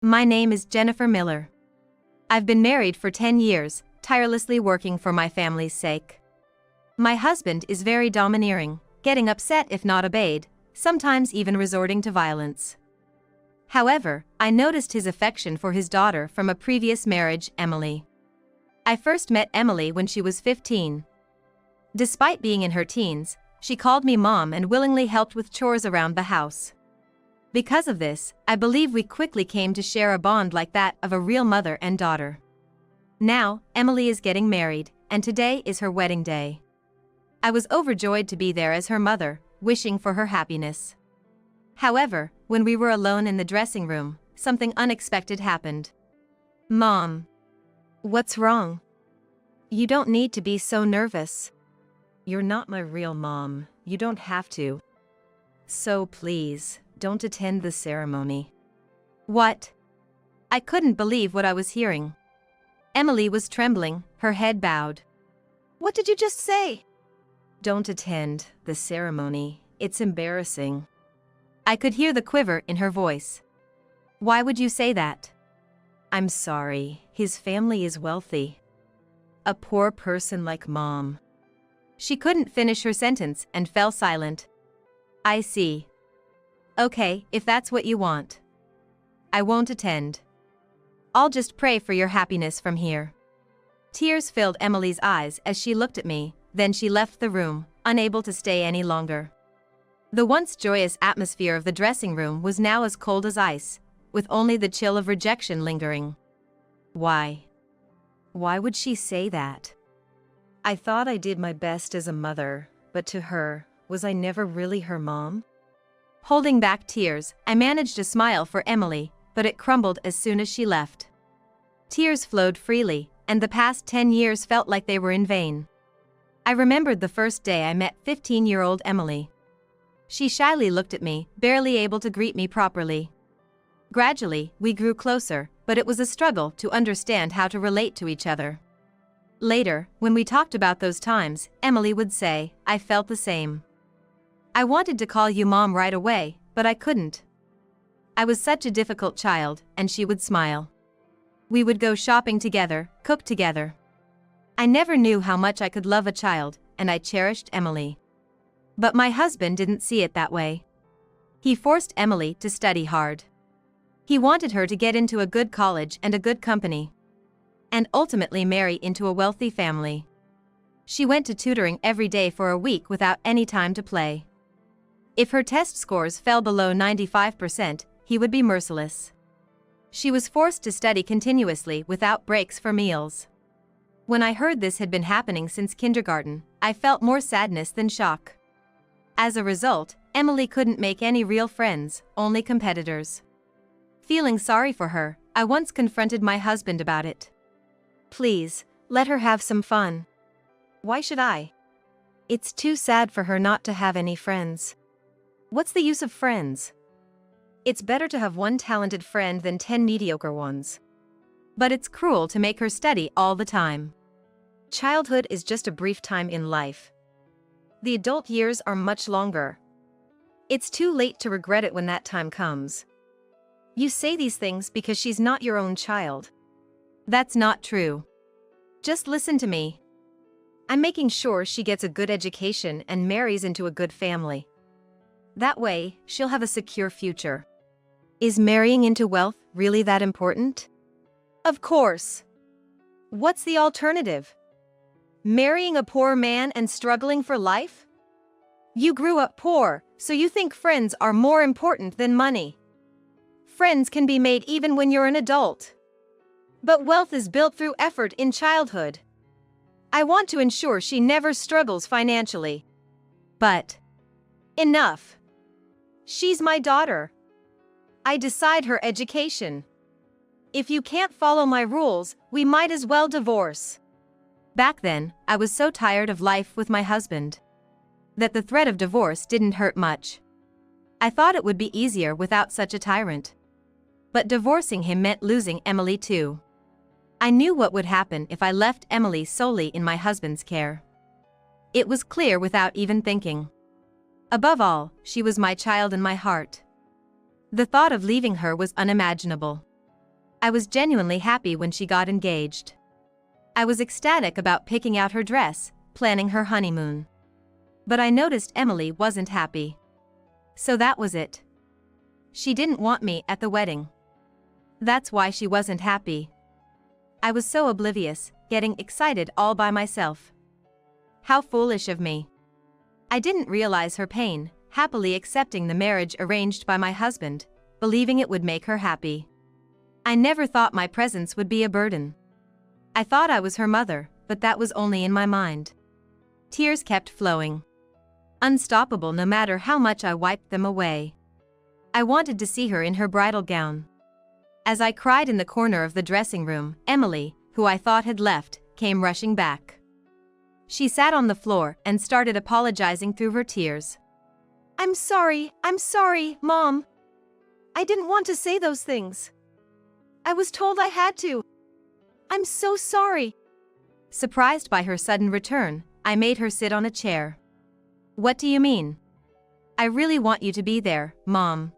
My name is Jennifer Miller. I've been married for 10 years, tirelessly working for my family's sake. My husband is very domineering, getting upset if not obeyed, sometimes even resorting to violence. However, I noticed his affection for his daughter from a previous marriage, Emily. I first met Emily when she was 15. Despite being in her teens, she called me mom and willingly helped with chores around the house. Because of this, I believe we quickly came to share a bond like that of a real mother and daughter. Now, Emily is getting married, and today is her wedding day. I was overjoyed to be there as her mother, wishing for her happiness. However, when we were alone in the dressing room, something unexpected happened. Mom. What's wrong? You don't need to be so nervous. You're not my real mom, you don't have to. So please, don't attend the ceremony. What? I couldn't believe what I was hearing. Emily was trembling, her head bowed. What did you just say? Don't attend the ceremony, it's embarrassing. I could hear the quiver in her voice. Why would you say that? I'm sorry, his family is wealthy. A poor person like Mom. She couldn't finish her sentence and fell silent. I see. Okay, if that's what you want. I won't attend. I'll just pray for your happiness from here. Tears filled Emily's eyes as she looked at me, then she left the room, unable to stay any longer. The once joyous atmosphere of the dressing room was now as cold as ice, with only the chill of rejection lingering. Why? Why would she say that? I thought I did my best as a mother, but to her, was I never really her mom? Holding back tears, I managed a smile for Emily, but it crumbled as soon as she left. Tears flowed freely, and the past 10 years felt like they were in vain. I remembered the first day I met 15-year-old Emily. She shyly looked at me, barely able to greet me properly. Gradually, we grew closer, but it was a struggle to understand how to relate to each other. Later, when we talked about those times, Emily would say, I felt the same. I wanted to call you Mom right away, but I couldn't. I was such a difficult child, and she would smile. We would go shopping together, cook together. I never knew how much I could love a child, and I cherished Emily. But my husband didn't see it that way. He forced Emily to study hard. He wanted her to get into a good college and a good company, and ultimately marry into a wealthy family. She went to tutoring every day for a week without any time to play. If her test scores fell below 95%, he would be merciless. She was forced to study continuously without breaks for meals. When I heard this had been happening since kindergarten, I felt more sadness than shock. As a result, Emily couldn't make any real friends, only competitors. Feeling sorry for her, I once confronted my husband about it. Please, let her have some fun. Why should I? It's too sad for her not to have any friends. What's the use of friends? It's better to have one talented friend than 10 mediocre ones. But it's cruel to make her study all the time. Childhood is just a brief time in life. The adult years are much longer. It's too late to regret it when that time comes. You say these things because she's not your own child. That's not true. Just listen to me. I'm making sure she gets a good education and marries into a good family. That way, she'll have a secure future. Is marrying into wealth really that important? Of course. What's the alternative? Marrying a poor man and struggling for life? You grew up poor, so you think friends are more important than money. Friends can be made even when you're an adult. But wealth is built through effort in childhood. I want to ensure she never struggles financially. But enough. She's my daughter. I decide her education. If you can't follow my rules, we might as well divorce. Back then, I was so tired of life with my husband that the threat of divorce didn't hurt much. I thought it would be easier without such a tyrant. But divorcing him meant losing Emily too. I knew what would happen if I left Emily solely in my husband's care. It was clear without even thinking. Above all, she was my child and my heart. The thought of leaving her was unimaginable. I was genuinely happy when she got engaged. I was ecstatic about picking out her dress, planning her honeymoon. But I noticed Emily wasn't happy. So that was it. She didn't want me at the wedding. That's why she wasn't happy. I was so oblivious, getting excited all by myself. How foolish of me. I didn't realize her pain, happily accepting the marriage arranged by my husband, believing it would make her happy. I never thought my presence would be a burden. I thought I was her mother, but that was only in my mind. Tears kept flowing. Unstoppable no matter how much I wiped them away. I wanted to see her in her bridal gown. As I cried in the corner of the dressing room, Emily, who I thought had left, came rushing back. She sat on the floor and started apologizing through her tears. I'm sorry, Mom. I didn't want to say those things. I was told I had to. I'm so sorry. Surprised by her sudden return, I made her sit on a chair. What do you mean? I really want you to be there, Mom.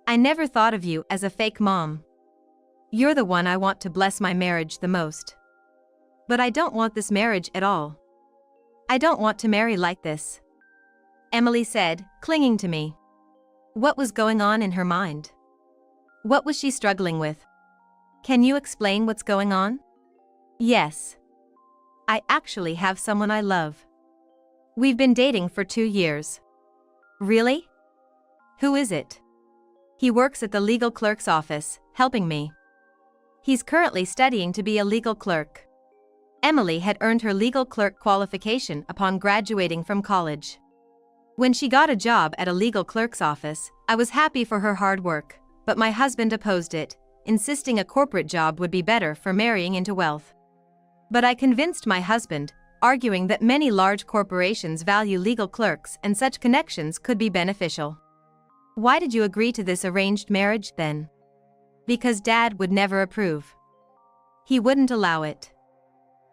I never thought of you as a fake mom. You're the one I want to bless my marriage the most. But I don't want this marriage at all. I don't want to marry like this. Emily said, clinging to me. What was going on in her mind? What was she struggling with? Can you explain what's going on? Yes. I actually have someone I love. We've been dating for 2 years. Really? Who is it? He works at the legal clerk's office, helping me. He's currently studying to be a legal clerk. Emily had earned her legal clerk qualification upon graduating from college. When she got a job at a legal clerk's office, I was happy for her hard work, but my husband opposed it, insisting a corporate job would be better for marrying into wealth. But I convinced my husband, arguing that many large corporations value legal clerks and such connections could be beneficial. Why did you agree to this arranged marriage then? Because Dad would never approve. He wouldn't allow it.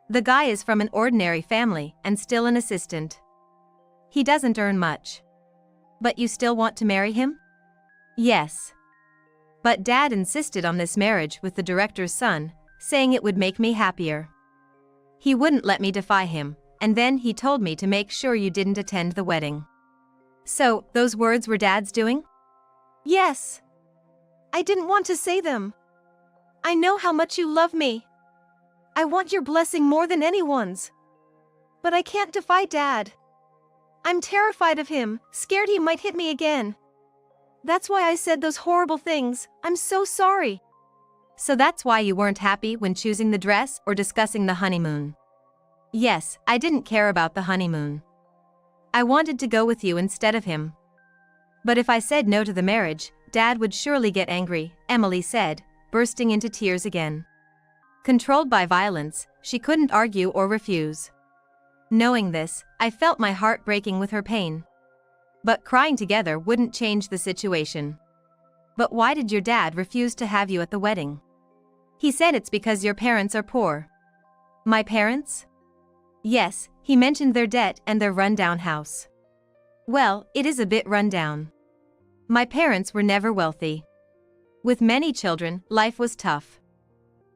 The guy is from an ordinary family and still an assistant. He doesn't earn much. But you still want to marry him? Yes. But Dad insisted on this marriage with the director's son, saying it would make me happier. He wouldn't let me defy him, and then he told me to make sure you didn't attend the wedding. So, those words were Dad's doing? Yes. I didn't want to say them. I know how much you love me. I want your blessing more than anyone's. But I can't defy Dad. I'm terrified of him, scared he might hit me again. That's why I said those horrible things. I'm so sorry. So that's why you weren't happy when choosing the dress or discussing the honeymoon? Yes, I didn't care about the honeymoon. I wanted to go with you instead of him. But if I said no to the marriage, Dad would surely get angry, Emily said, bursting into tears again. Controlled by violence, she couldn't argue or refuse. Knowing this, I felt my heart breaking with her pain. But crying together wouldn't change the situation. But why did your dad refuse to have you at the wedding? He said it's because your parents are poor. My parents? Yes, he mentioned their debt and their rundown house. Well, it is a bit rundown. My parents were never wealthy. With many children, life was tough.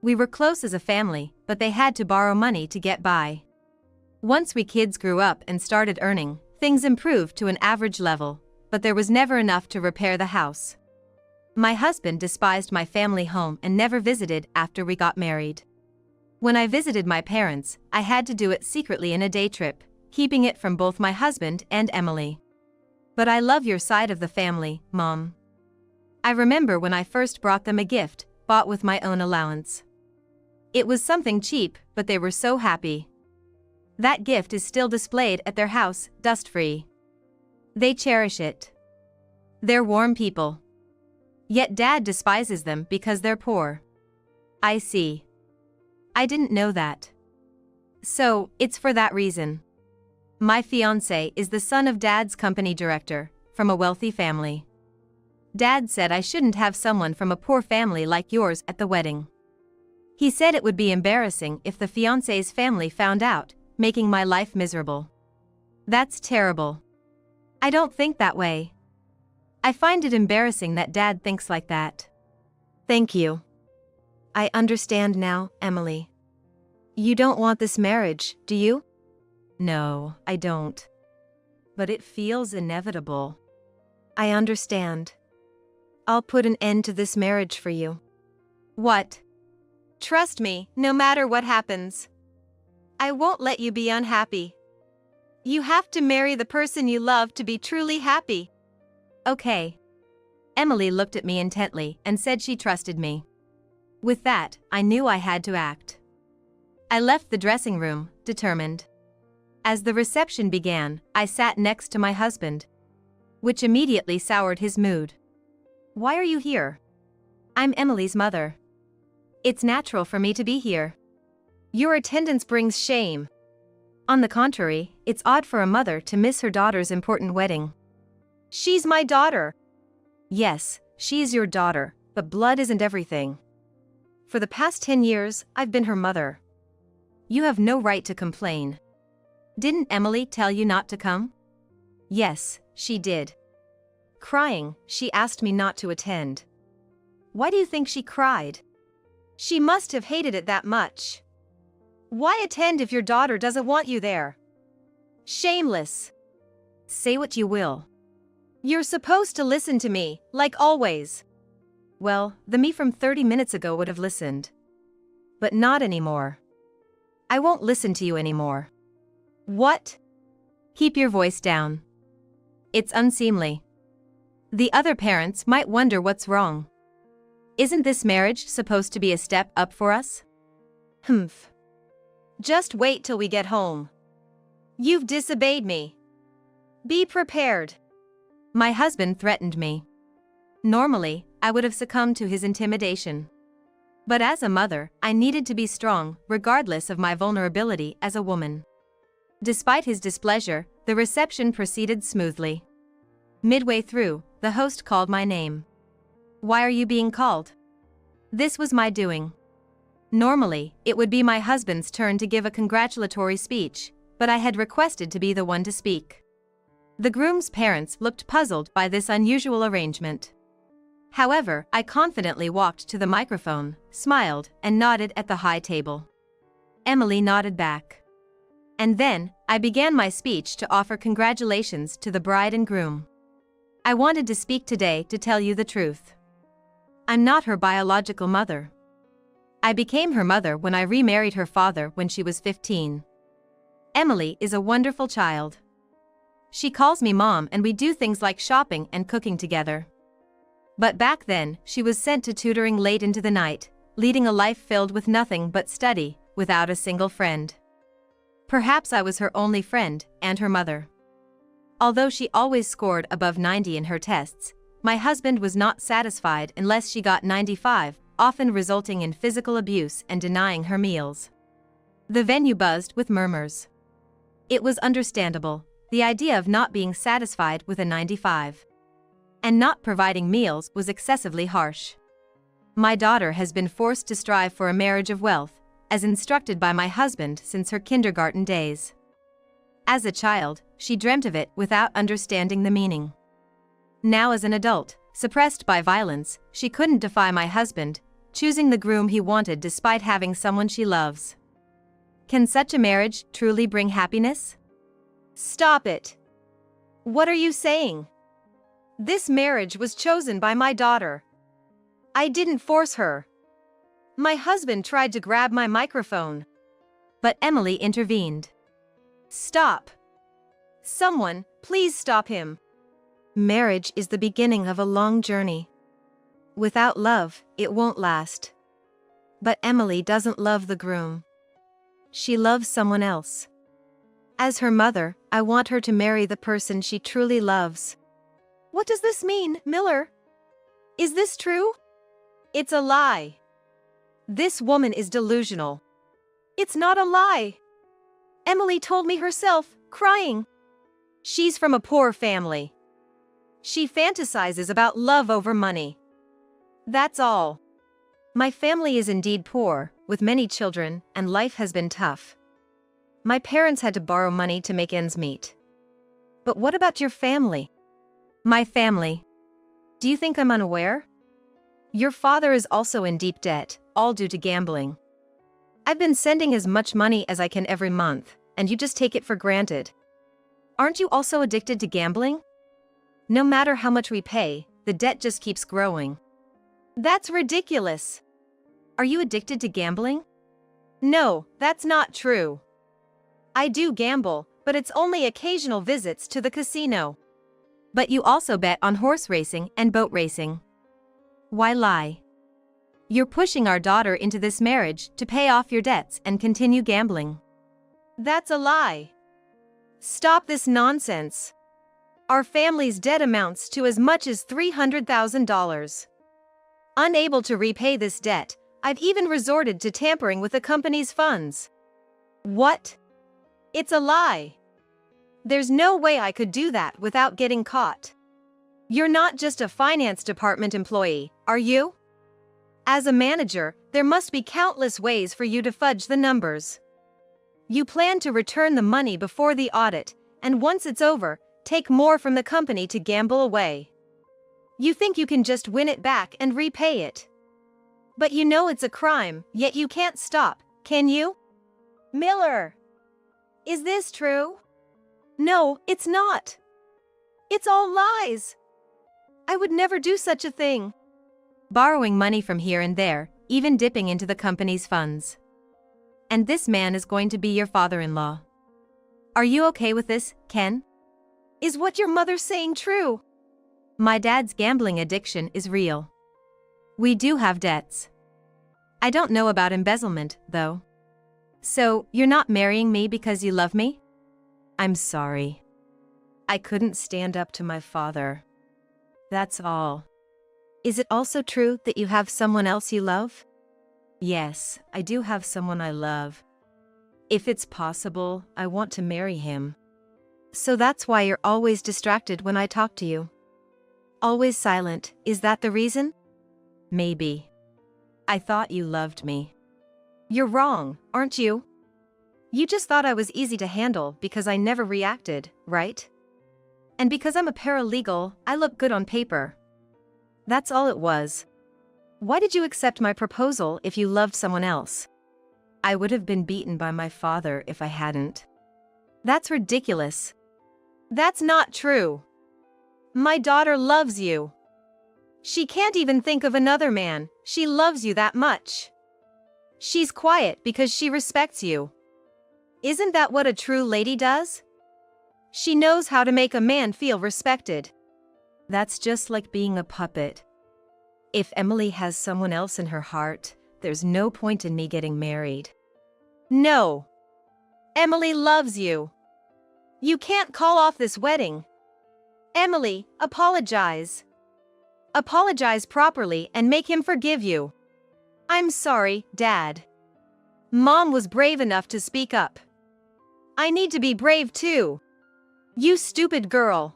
We were close as a family, but they had to borrow money to get by. Once we kids grew up and started earning, things improved to an average level, but there was never enough to repair the house. My husband despised my family home and never visited after we got married. When I visited my parents, I had to do it secretly in a day trip, keeping it from both my husband and Emily. But I love your side of the family, Mom. I remember when I first brought them a gift, bought with my own allowance. It was something cheap, but they were so happy. That gift is still displayed at their house, dust-free. They cherish it. They're warm people. Yet Dad despises them because they're poor. I see. I didn't know that. So, it's for that reason. My fiancé is the son of Dad's company director, from a wealthy family. Dad said I shouldn't have someone from a poor family like yours at the wedding. He said it would be embarrassing if the fiancé's family found out, making my life miserable. That's terrible. I don't think that way. I find it embarrassing that Dad thinks like that. Thank you. I understand now, Emily. You don't want this marriage, do you? No, I don't. But it feels inevitable. I understand. I'll put an end to this marriage for you. What? Trust me, no matter what happens. I won't let you be unhappy. You have to marry the person you love to be truly happy. Okay. Emily looked at me intently and said she trusted me. With that, I knew I had to act. I left the dressing room, determined. As the reception began, I sat next to my husband, which immediately soured his mood. Why are you here? I'm Emily's mother. It's natural for me to be here. Your attendance brings shame. On the contrary, it's odd for a mother to miss her daughter's important wedding. She's my daughter. Yes, she's your daughter, but blood isn't everything. For the past 10 years, I've been her mother. You have no right to complain. Didn't Emily tell you not to come? Yes, she did. Crying, she asked me not to attend. Why do you think she cried? She must have hated it that much. Why attend if your daughter doesn't want you there? Shameless. Say what you will. You're supposed to listen to me, like always. Well, the me from 30 minutes ago would have listened. But not anymore. I won't listen to you anymore. What? Keep your voice down. It's unseemly. The other parents might wonder what's wrong. Isn't this marriage supposed to be a step up for us? Humph. Just wait till we get home. You've disobeyed me. Be prepared. My husband threatened me. Normally, I would have succumbed to his intimidation. But as a mother, I needed to be strong, regardless of my vulnerability as a woman. Despite his displeasure, the reception proceeded smoothly. Midway through, the host called my name. Why are you being called? This was my doing. Normally, it would be my husband's turn to give a congratulatory speech, but I had requested to be the one to speak. The groom's parents looked puzzled by this unusual arrangement. However, I confidently walked to the microphone, smiled, and nodded at the high table. Emily nodded back. And then, I began my speech to offer congratulations to the bride and groom. I wanted to speak today to tell you the truth. I'm not her biological mother. I became her mother when I remarried her father when she was 15. Emily is a wonderful child. She calls me mom and we do things like shopping and cooking together. But back then, she was sent to tutoring late into the night, leading a life filled with nothing but study, without a single friend. Perhaps I was her only friend, and her mother. Although she always scored above 90 in her tests, my husband was not satisfied unless she got 95, often resulting in physical abuse and denying her meals. The venue buzzed with murmurs. It was understandable, the idea of not being satisfied with a 95. And not providing meals was excessively harsh. My daughter has been forced to strive for a marriage of wealth, as instructed by my husband since her kindergarten days. As a child, she dreamt of it without understanding the meaning. Now as an adult, suppressed by violence, she couldn't defy my husband, choosing the groom he wanted despite having someone she loves. Can such a marriage truly bring happiness? Stop it! What are you saying? This marriage was chosen by my daughter. I didn't force her. My husband tried to grab my microphone. But Emily intervened. Stop! Someone, please stop him. Marriage is the beginning of a long journey. Without love, it won't last. But Emily doesn't love the groom. She loves someone else. As her mother, I want her to marry the person she truly loves. What does this mean, Miller? Is this true? It's a lie. This woman is delusional. It's not a lie. Emily told me herself, crying. She's from a poor family. She fantasizes about love over money. That's all. My family is indeed poor, with many children, and life has been tough. My parents had to borrow money to make ends meet. But what about your family? My family. Do you think I'm unaware? Your father is also in deep debt, all due to gambling. I've been sending as much money as I can every month, and you just take it for granted. Aren't you also addicted to gambling? No matter how much we pay, the debt just keeps growing. That's ridiculous. Are you addicted to gambling? No, that's not true. I do gamble, but it's only occasional visits to the casino. But you also bet on horse racing and boat racing. Why lie? You're pushing our daughter into this marriage to pay off your debts and continue gambling. That's a lie. Stop this nonsense. Our family's debt amounts to as much as $300,000. Unable to repay this debt, I've even resorted to tampering with the company's funds. What? It's a lie. There's no way I could do that without getting caught. You're not just a finance department employee, are you? As a manager, there must be countless ways for you to fudge the numbers. You plan to return the money before the audit, and once it's over, take more from the company to gamble away. You think you can just win it back and repay it. But you know it's a crime, yet you can't stop, can you? Miller! Is this true? No, it's not. It's all lies. I would never do such a thing. Borrowing money from here and there, even dipping into the company's funds. And this man is going to be your father-in-law. Are you okay with this, Ken? Is what your mother's saying true? My dad's gambling addiction is real. We do have debts. I don't know about embezzlement, though. So, you're not marrying me because you love me? I'm sorry. I couldn't stand up to my father. That's all. Is it also true that you have someone else you love? Yes, I do have someone I love. If it's possible, I want to marry him. So that's why you're always distracted when I talk to you. Always silent, is that the reason? Maybe. I thought you loved me. You're wrong, aren't you? You just thought I was easy to handle because I never reacted, right? And because I'm a paralegal, I look good on paper. That's all it was. Why did you accept my proposal if you loved someone else? I would have been beaten by my father if I hadn't. That's ridiculous. That's not true. My daughter loves you. She can't even think of another man, she loves you that much. She's quiet because she respects you. Isn't that what a true lady does? She knows how to make a man feel respected. That's just like being a puppet. If Emily has someone else in her heart, there's no point in me getting married. No. Emily loves you. You can't call off this wedding. Emily, apologize. Apologize properly and make him forgive you. I'm sorry, Dad. Mom was brave enough to speak up. I need to be brave too. You stupid girl.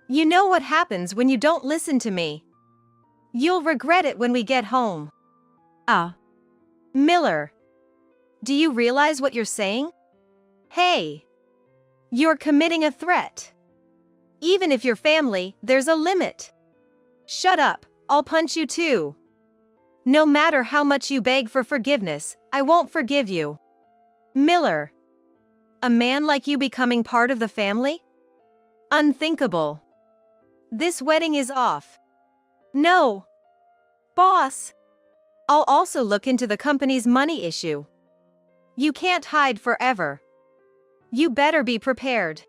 You know what happens when you don't listen to me. You'll regret it when we get home. Miller. Do you realize what you're saying? Hey. You're committing a threat. Even if you're family, there's a limit. Shut up, I'll punch you too. No matter how much you beg for forgiveness, I won't forgive you. Miller. A man like you becoming part of the family? Unthinkable. This wedding is off. No. Boss. I'll also look into the company's money issue. You can't hide forever. You better be prepared.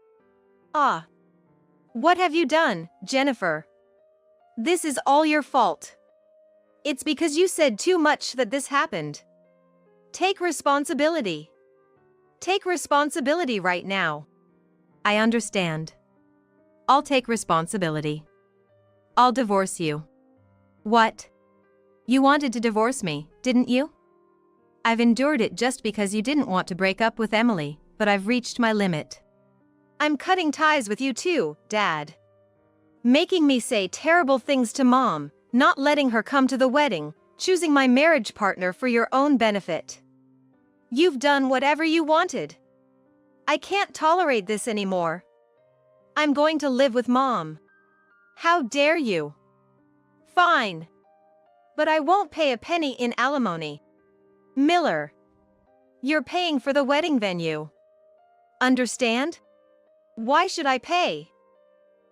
What have you done, Jennifer? This is all your fault. It's because you said too much that this happened. Take responsibility. Take responsibility right now. I understand. I'll take responsibility. I'll divorce you. What? You wanted to divorce me, didn't you? I've endured it just because you didn't want to break up with Emily, but I've reached my limit. I'm cutting ties with you too, Dad. Making me say terrible things to Mom, not letting her come to the wedding, choosing my marriage partner for your own benefit. You've done whatever you wanted. I can't tolerate this anymore. I'm going to live with Mom. How dare you? Fine. But I won't pay a penny in alimony. Miller. You're paying for the wedding venue. Understand? Why should I pay?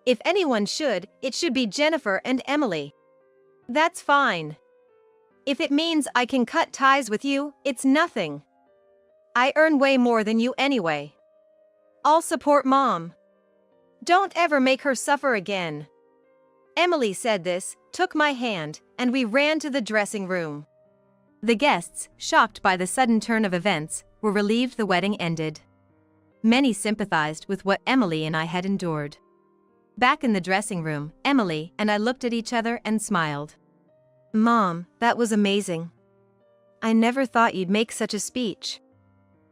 If anyone should, it should be Jennifer and Emily. That's fine. If it means I can cut ties with you, it's nothing. I earn way more than you anyway. I'll support Mom. Don't ever make her suffer again. Emily said this, took my hand, and we ran to the dressing room. The guests, shocked by the sudden turn of events, were relieved the wedding ended. Many sympathized with what Emily and I had endured. Back in the dressing room, Emily and I looked at each other and smiled. Mom, that was amazing. I never thought you'd make such a speech.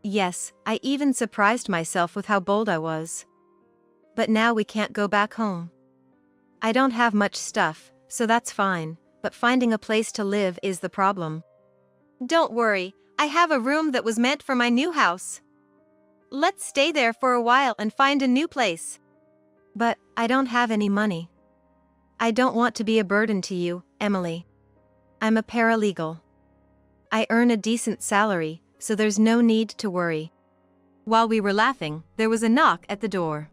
Yes, I even surprised myself with how bold I was. But now we can't go back home. I don't have much stuff, so that's fine, but finding a place to live is the problem. Don't worry, I have a room that was meant for my new house. Let's stay there for a while and find a new place. But I don't have any money. I don't want to be a burden to you, Emily. I'm a paralegal. I earn a decent salary, so there's no need to worry. While we were laughing, there was a knock at the door.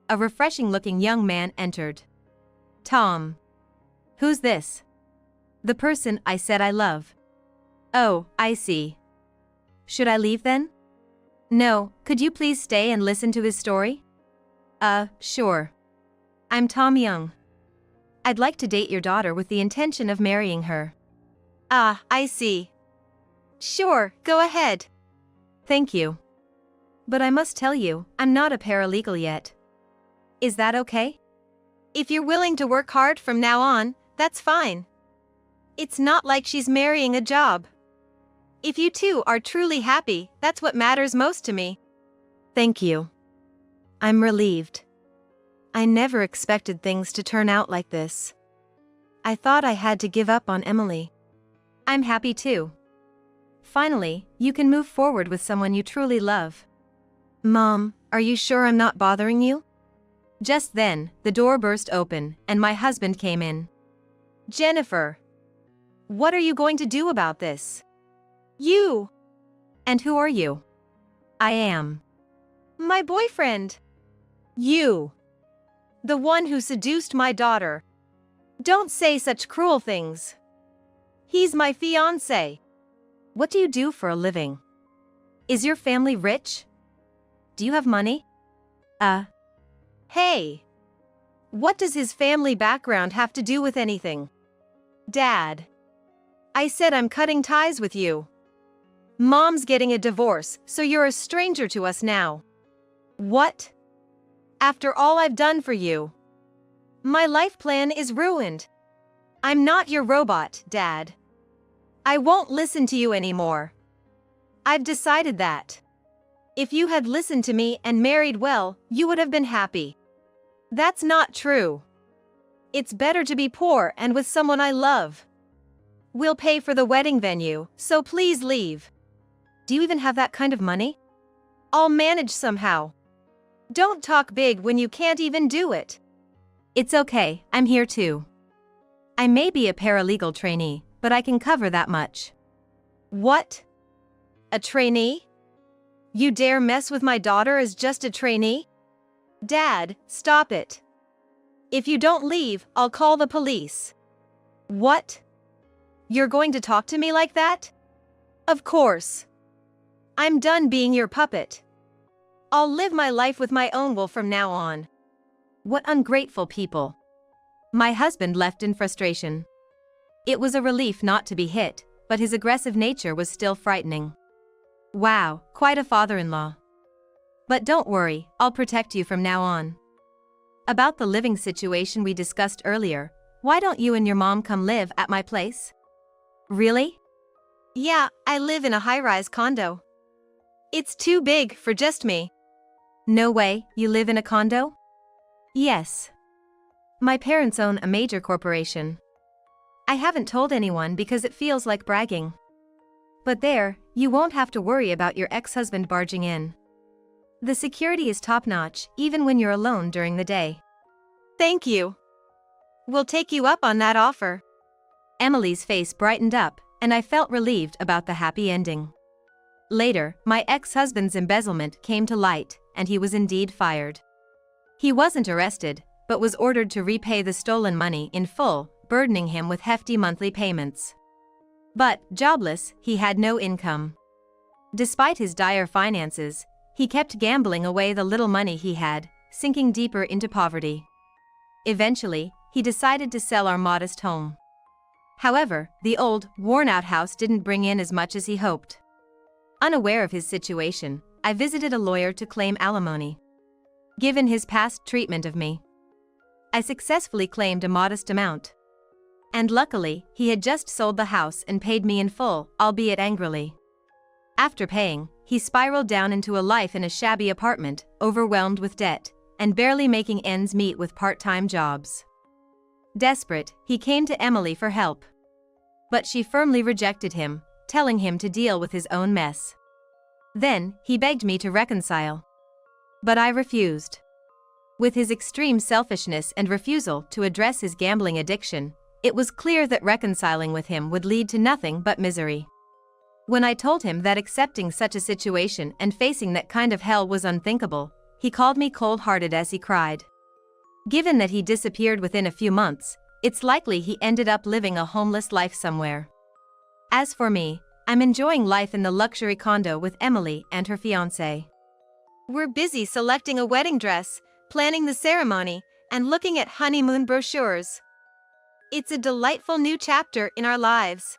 A refreshing-looking young man entered. Tom. Who's this? The person I said I love. Oh, I see. Should I leave then? No, could you please stay and listen to his story? Sure. I'm Tom Young. I'd like to date your daughter with the intention of marrying her. Ah, I see. Sure, go ahead. Thank you. But I must tell you, I'm not a paralegal yet. Is that okay? If you're willing to work hard from now on, that's fine. It's not like she's marrying a job. If you two are truly happy, that's what matters most to me. Thank you. I'm relieved. I never expected things to turn out like this. I thought I had to give up on Emily. I'm happy too. Finally, you can move forward with someone you truly love. Mom, are you sure I'm not bothering you? Just then, the door burst open, and my husband came in. Jennifer. What are you going to do about this? You. And who are you? I am. My boyfriend. You. The one who seduced my daughter. Don't say such cruel things. He's my fiancé. What do you do for a living? Is your family rich? Do you have money? Hey. What does his family background have to do with anything? Dad. I said I'm cutting ties with you. Mom's getting a divorce, so you're a stranger to us now. What? After all I've done for you. My life plan is ruined. I'm not your robot, Dad. I won't listen to you anymore. I've decided that. If you had listened to me and married well, you would have been happy. That's not true. It's better to be poor and with someone I love. We'll pay for the wedding venue, so please leave. Do you even have that kind of money? I'll manage somehow. Don't talk big when you can't even do it. It's okay, I'm here too. I may be a paralegal trainee, but I can cover that much. What? A trainee? You dare mess with my daughter as just a trainee? Dad, stop it. If you don't leave, I'll call the police. What? You're going to talk to me like that? Of course. I'm done being your puppet. I'll live my life with my own will from now on. What ungrateful people. My husband left in frustration. It was a relief not to be hit, but his aggressive nature was still frightening. Wow, quite a father-in-law. But don't worry, I'll protect you from now on. About the living situation we discussed earlier, why don't you and your mom come live at my place? Really? Yeah, I live in a high-rise condo. It's too big for just me. No way, you live in a condo? Yes. My parents own a major corporation. I haven't told anyone because it feels like bragging. But there, you won't have to worry about your ex-husband barging in. The security is top-notch, even when you're alone during the day. Thank you. We'll take you up on that offer. Emily's face brightened up, and I felt relieved about the happy ending. Later, my ex-husband's embezzlement came to light, and he was indeed fired. He wasn't arrested, but was ordered to repay the stolen money in full, burdening him with hefty monthly payments. But, jobless, he had no income. Despite his dire finances, he kept gambling away the little money he had, sinking deeper into poverty. Eventually, he decided to sell our modest home. However, the old, worn-out house didn't bring in as much as he hoped. Unaware of his situation, I visited a lawyer to claim alimony. Given his past treatment of me, I successfully claimed a modest amount. And luckily, he had just sold the house and paid me in full, albeit angrily. After paying, he spiraled down into a life in a shabby apartment, overwhelmed with debt, and barely making ends meet with part-time jobs. Desperate, he came to Emily for help. But she firmly rejected him, telling him to deal with his own mess. Then, he begged me to reconcile. But I refused. With his extreme selfishness and refusal to address his gambling addiction, it was clear that reconciling with him would lead to nothing but misery. When I told him that accepting such a situation and facing that kind of hell was unthinkable, he called me cold-hearted as he cried. Given that he disappeared within a few months, it's likely he ended up living a homeless life somewhere. As for me, I'm enjoying life in the luxury condo with Emily and her fiancé. We're busy selecting a wedding dress, planning the ceremony, and looking at honeymoon brochures. It's a delightful new chapter in our lives.